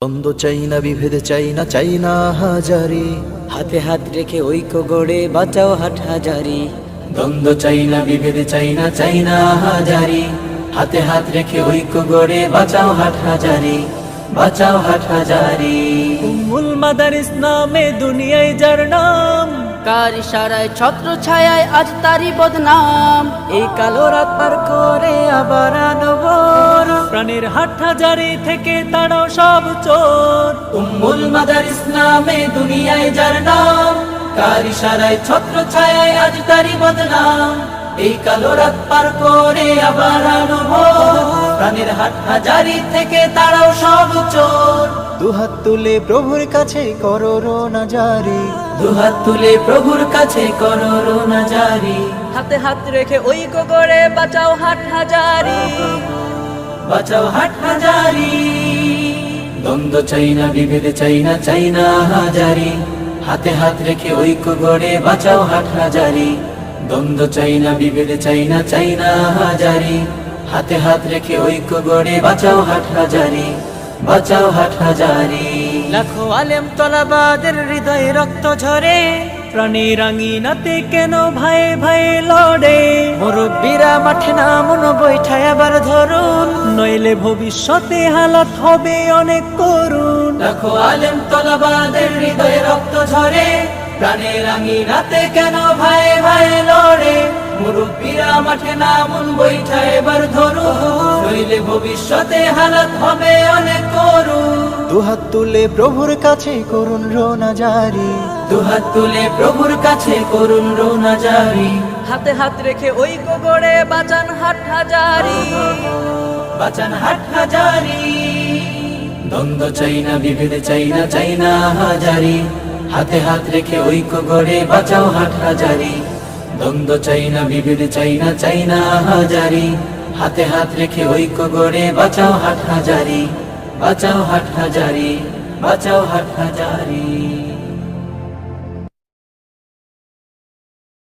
দ্বন্দ্ব চাই না, বিভেদ চাই না, চাই না হাজারি। হাতে হাত রেখে ঐক্য গড়ে বাঁচাও হাটহাজারি। দ্বন্দ্ব চাই না, বিভেদ চাই না, চাই না হাজারি। হাতে হাত রেখে ঐক্য গড়ে বাঁচাও হাটহাজারি, বাঁচাও হাটহাজারি। উম্মুল মাদারিস নামে দুনিয়ায় যার নাম, কার ইশারায় ছত্র ছায়ায় আজ তারি বদনাম। এই কালো রাত পার করে আবার আনবর, প্রাণের হাটহাজারি থেকে তাড়াও সব চোর। উম্মুল মাদারিস নামে দুনিয়ায় যার নাম, কার ইশারায় ছত্র ছায়ায় আজ তারি বদনাম। এই কালো রাত পার করে আবার আনবর, প্রাণের হাটহাজারি থেকে তাড়াও সব চোর। দুহাত তুলে প্রভুর কাছে করো রোনা জারি। দুহাত তুলে প্রভুর কাছে করো রোনা জারি। হাতে হাত রেখে ঐক্য গড়ে বাঁচাও হাটহাজারি। বাঁচাও হাটহাজারি। দ্বন্দ্ব চাই না, বিভেদ চাই না, চাই না হাজারি। হাতে হাত রেখে ঐক্য গড়ে বাঁচাও হাটহাজারি। দ্বন্দ্ব চাই না, বিভেদ চাই না, চাই না হাজারি। হাতে হাত রেখে ঐক্য গড়ে বাঁচাও হাটহাজারি, বাঁচাও হাটহাজারি। লাখো আলেম তলাবাদের হৃদয়ে রক্ত ঝরে, প্রাণীর আঙিনাতে কেন ভাই ভাই লড়ে। মুরব্বীরা মাঠে নামুন বৈঠায় আবার ধরুন, নইলে ভবিষ্যতে হালাত হবে অনেক করুণ। লাখো আলেম তলাবাদের হৃদয়ে রক্ত ঝরে, প্রাণের আঙিনাতে কেন ভাই ভাই লড়ে। মুরব্বীরা মাঠে নামুন বৈঠায় এবার ধরুন, নইলে ভবিষ্যতে হালাত হবে অনেক করুণ। দুহাত তুলে প্রভুর কাছে করুন রোনা জারি। দুহাত তুলে প্রভুর কাছে করুন রোনা জারি। হাতে হাত রেখে ঐক্য গড়ে বাঁচান হাটহাজারি। বাঁচান হাটহাজারি। দ্বন্দ্ব চাই না, বিভেদ চাই না, চাই না হাজারি। হাতে হাত রেখে ঐক্য গড়ে বাঁচাও হাটহাজারি। দ্বন্দ্ব চাই না, বিভেদ চাই না, চাই না হাজারি। হাতে হাত রেখে ঐক্য গড়ে বাঁচাও হাটহাজারি, বাঁচাও হাটহাজারি, বাঁচাও হাটহাজারি।